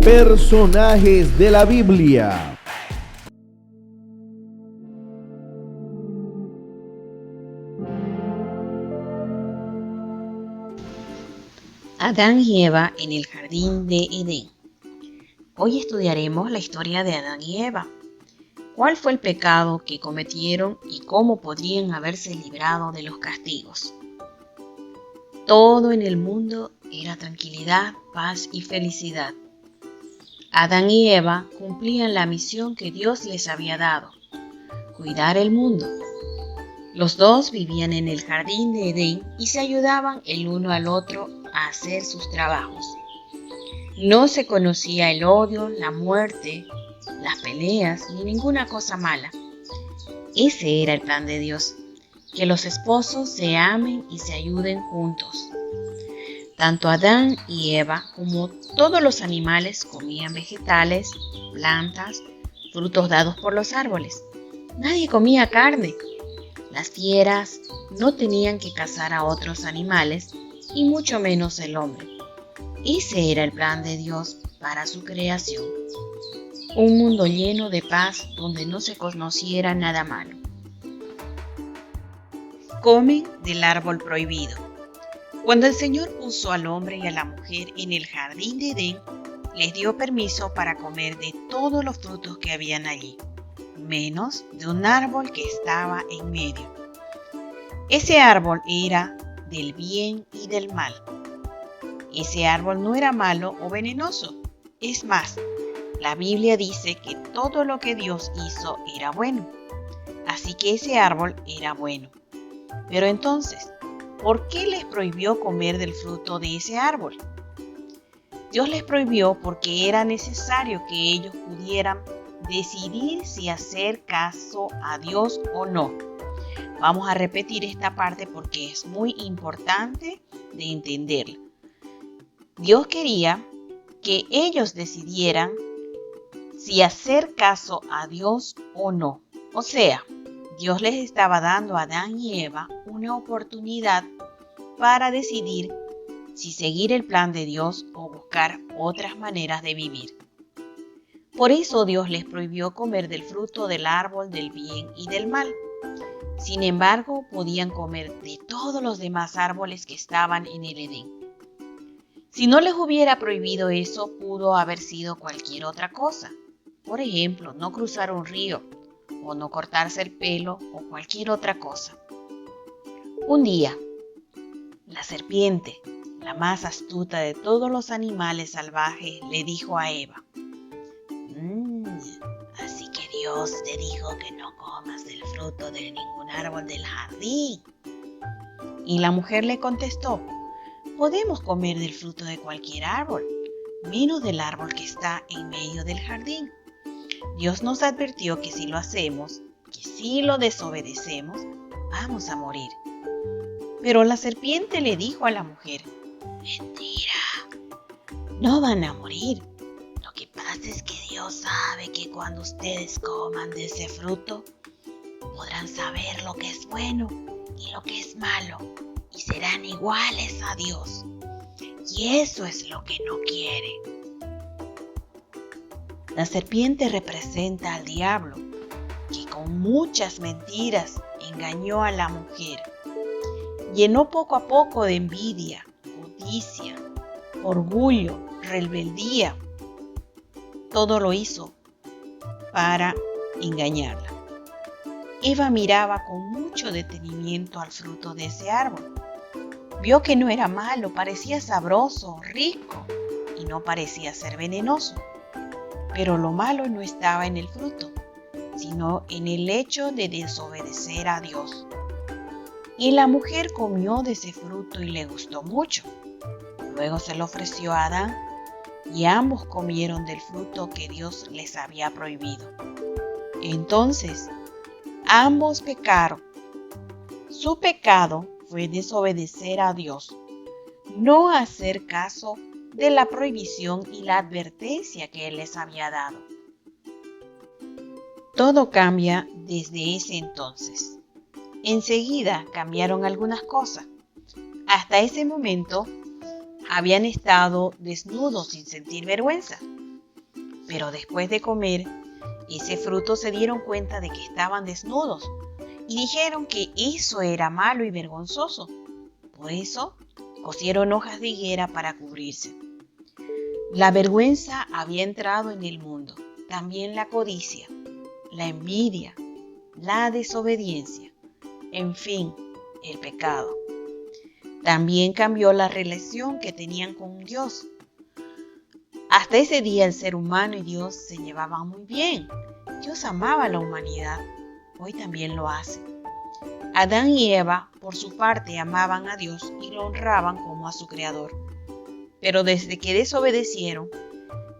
Personajes de la Biblia. Adán y Eva en el jardín de Edén. Hoy estudiaremos la historia de Adán y Eva. ¿Cuál fue el pecado que cometieron y cómo podrían haberse librado de los castigos? Todo en el mundo era tranquilidad, paz y felicidad. Adán y Eva cumplían la misión que Dios les había dado: cuidar el mundo. Los dos vivían en el jardín de Edén y se ayudaban el uno al otro a hacer sus trabajos. No se conocía el odio, la muerte, las peleas ni ninguna cosa mala. Ese era el plan de Dios, que los esposos se amen y se ayuden juntos. Tanto Adán y Eva como todos los animales comían vegetales, plantas, frutos dados por los árboles. Nadie comía carne. Las fieras no tenían que cazar a otros animales y mucho menos el hombre. Ese era el plan de Dios para su creación. Un mundo lleno de paz donde no se conociera nada malo. Comen del árbol prohibido. Cuando el Señor puso al hombre y a la mujer en el jardín de Edén, les dio permiso para comer de todos los frutos que habían allí, menos de un árbol que estaba en medio. Ese árbol era del bien y del mal. Ese árbol no era malo o venenoso. Es más, la Biblia dice que todo lo que Dios hizo era bueno. Así que ese árbol era bueno. Pero entonces, ¿por qué les prohibió comer del fruto de ese árbol? Dios les prohibió porque era necesario que ellos pudieran decidir si hacer caso a Dios o no. Vamos a repetir esta parte porque es muy importante de entenderla. Dios quería que ellos decidieran si hacer caso a Dios o no. O sea, Dios les estaba dando a Adán y Eva una oportunidad para decidir si seguir el plan de Dios o buscar otras maneras de vivir. Por eso Dios les prohibió comer del fruto del árbol del bien y del mal. Sin embargo, podían comer de todos los demás árboles que estaban en el Edén. Si no les hubiera prohibido eso, pudo haber sido cualquier otra cosa. Por ejemplo, no cruzar un río, o no cortarse el pelo, o cualquier otra cosa. Un día, la serpiente, la más astuta de todos los animales salvajes, le dijo a Eva: así que Dios te dijo que no comas del fruto de ningún árbol del jardín. Y la mujer le contestó: podemos comer del fruto de cualquier árbol, menos del árbol que está en medio del jardín. Dios nos advirtió que si lo hacemos, que si lo desobedecemos, vamos a morir. Pero la serpiente le dijo a la mujer: mentira, no van a morir. Lo que pasa es que Dios sabe que cuando ustedes coman de ese fruto, podrán saber lo que es bueno y lo que es malo, y serán iguales a Dios. Y eso es lo que no quiere. La serpiente representa al diablo, que con muchas mentiras engañó a la mujer. Llenó poco a poco de envidia, codicia, orgullo, rebeldía. Todo lo hizo para engañarla. Eva miraba con mucho detenimiento al fruto de ese árbol. Vio que no era malo, parecía sabroso, rico y no parecía ser venenoso. Pero lo malo no estaba en el fruto, sino en el hecho de desobedecer a Dios. Y la mujer comió de ese fruto y le gustó mucho. Luego se lo ofreció a Adán y ambos comieron del fruto que Dios les había prohibido. Entonces, ambos pecaron. Su pecado fue desobedecer a Dios, no hacer caso de la prohibición y la advertencia que Él les había dado. Todo cambia desde ese entonces. Enseguida cambiaron algunas cosas. Hasta ese momento habían estado desnudos sin sentir vergüenza. Pero después de comer ese fruto se dieron cuenta de que estaban desnudos y dijeron que eso era malo y vergonzoso. Por eso cosieron hojas de higuera para cubrirse. La vergüenza había entrado en el mundo, también la codicia, la envidia, la desobediencia, en fin, el pecado. También cambió la relación que tenían con Dios. Hasta ese día el ser humano y Dios se llevaban muy bien. Dios amaba a la humanidad. Hoy también lo hace. Adán y Eva, por su parte, amaban a Dios y lo honraban como a su Creador. Pero desde que desobedecieron,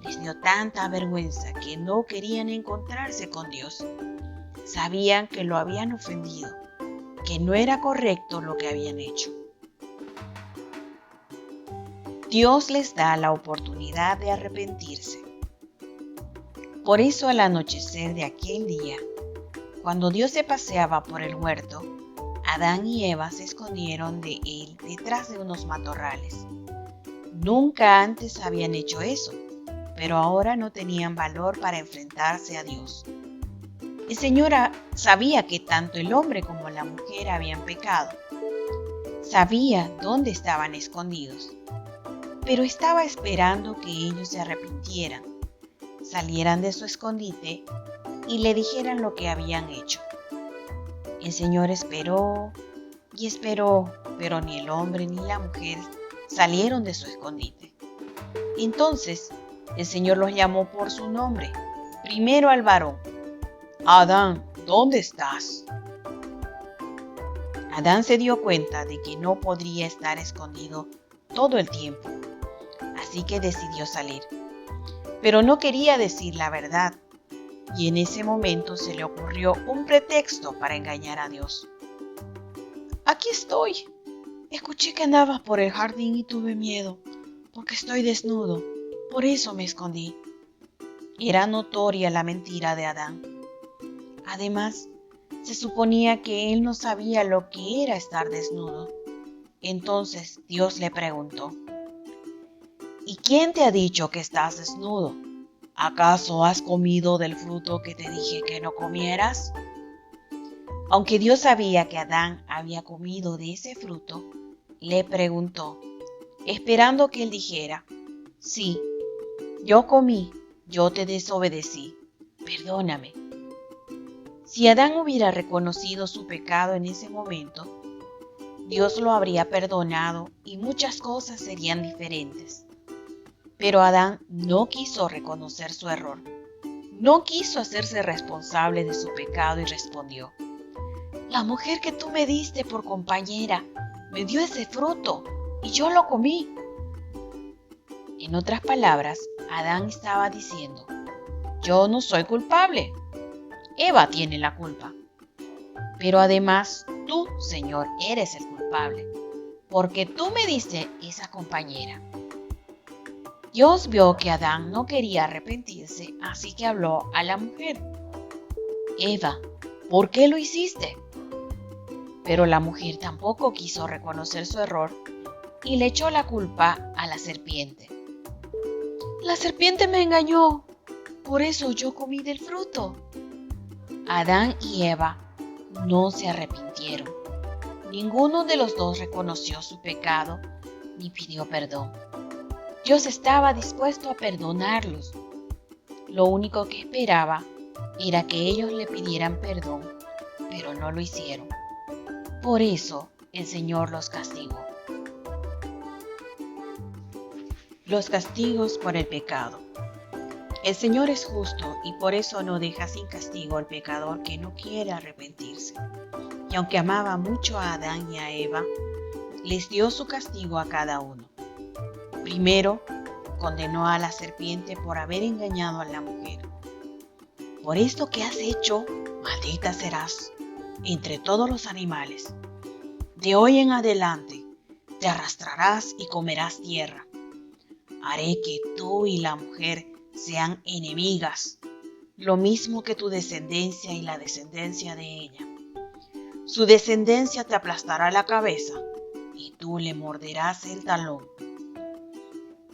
les dio tanta vergüenza que no querían encontrarse con Dios. Sabían que lo habían ofendido, que no era correcto lo que habían hecho. Dios les da la oportunidad de arrepentirse. Por eso al anochecer de aquel día, cuando Dios se paseaba por el huerto, Adán y Eva se escondieron de él detrás de unos matorrales. Nunca antes habían hecho eso, pero ahora no tenían valor para enfrentarse a Dios. El Señor sabía que tanto el hombre como la mujer habían pecado. Sabía dónde estaban escondidos, pero estaba esperando que ellos se arrepintieran, salieran de su escondite y le dijeran lo que habían hecho. El Señor esperó y esperó, pero ni el hombre ni la mujer salieron de su escondite. Entonces el Señor los llamó por su nombre, primero al varón. Adán, ¿dónde estás? Adán se dio cuenta de que no podría estar escondido todo el tiempo, así que decidió salir. Pero no quería decir la verdad, y en ese momento se le ocurrió un pretexto para engañar a Dios. Aquí estoy. Escuché que andabas por el jardín y tuve miedo, porque estoy desnudo. Por eso me escondí. Era notoria la mentira de Adán. Además, se suponía que él no sabía lo que era estar desnudo. Entonces Dios le preguntó: ¿Y quién te ha dicho que estás desnudo? ¿Acaso has comido del fruto que te dije que no comieras? Aunque Dios sabía que Adán había comido de ese fruto, le preguntó, esperando que él dijera: sí, yo comí, yo te desobedecí, perdóname. Si Adán hubiera reconocido su pecado en ese momento, Dios lo habría perdonado y muchas cosas serían diferentes. Pero Adán no quiso reconocer su error, no quiso hacerse responsable de su pecado y respondió: la mujer que tú me diste por compañera me dio ese fruto y yo lo comí. En otras palabras, Adán estaba diciendo: yo no soy culpable, Eva tiene la culpa. Pero además, tú, Señor, eres el culpable, porque tú me diste esa compañera. Dios vio que Adán no quería arrepentirse, así que habló a la mujer: Eva, ¿por qué lo hiciste? Pero la mujer tampoco quiso reconocer su error y le echó la culpa a la serpiente. La serpiente me engañó, por eso yo comí del fruto. Adán y Eva no se arrepintieron. Ninguno de los dos reconoció su pecado ni pidió perdón. Dios estaba dispuesto a perdonarlos. Lo único que esperaba era que ellos le pidieran perdón, pero no lo hicieron. Por eso el Señor los castigó. Los castigos por el pecado. El Señor es justo y por eso no deja sin castigo al pecador que no quiere arrepentirse. Y aunque amaba mucho a Adán y a Eva, les dio su castigo a cada uno. Primero, condenó a la serpiente por haber engañado a la mujer. Por esto que has hecho, maldita serás entre todos los animales. De hoy en adelante te arrastrarás y comerás tierra. Haré que tú y la mujer sean enemigas, lo mismo que tu descendencia y la descendencia de ella. Su descendencia te aplastará la cabeza y tú le morderás el talón.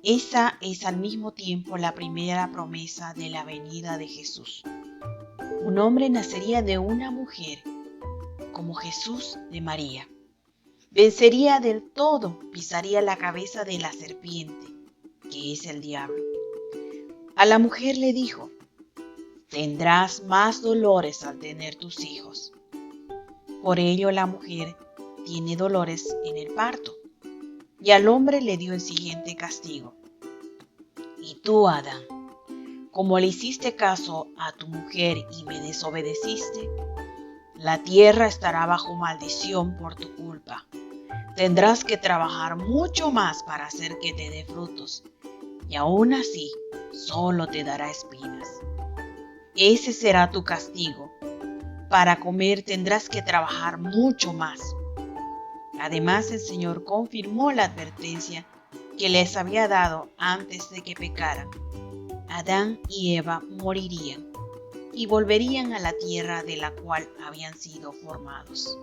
Esa es al mismo tiempo la primera promesa de la venida de Jesús. Un hombre nacería de una mujer, como Jesús de María. Vencería del todo, pisaría la cabeza de la serpiente, que es el diablo. A la mujer le dijo: tendrás más dolores al tener tus hijos. Por ello la mujer tiene dolores en el parto. Y al hombre le dio el siguiente castigo: y tú, Adán, como le hiciste caso a tu mujer y me desobedeciste, la tierra estará bajo maldición por tu culpa. Tendrás que trabajar mucho más para hacer que te dé frutos, y aún así solo te dará espinas. Ese será tu castigo. Para comer tendrás que trabajar mucho más. Además, el Señor confirmó la advertencia que les había dado antes de que pecaran. Adán y Eva morirían y volverían a la tierra de la cual habían sido formados.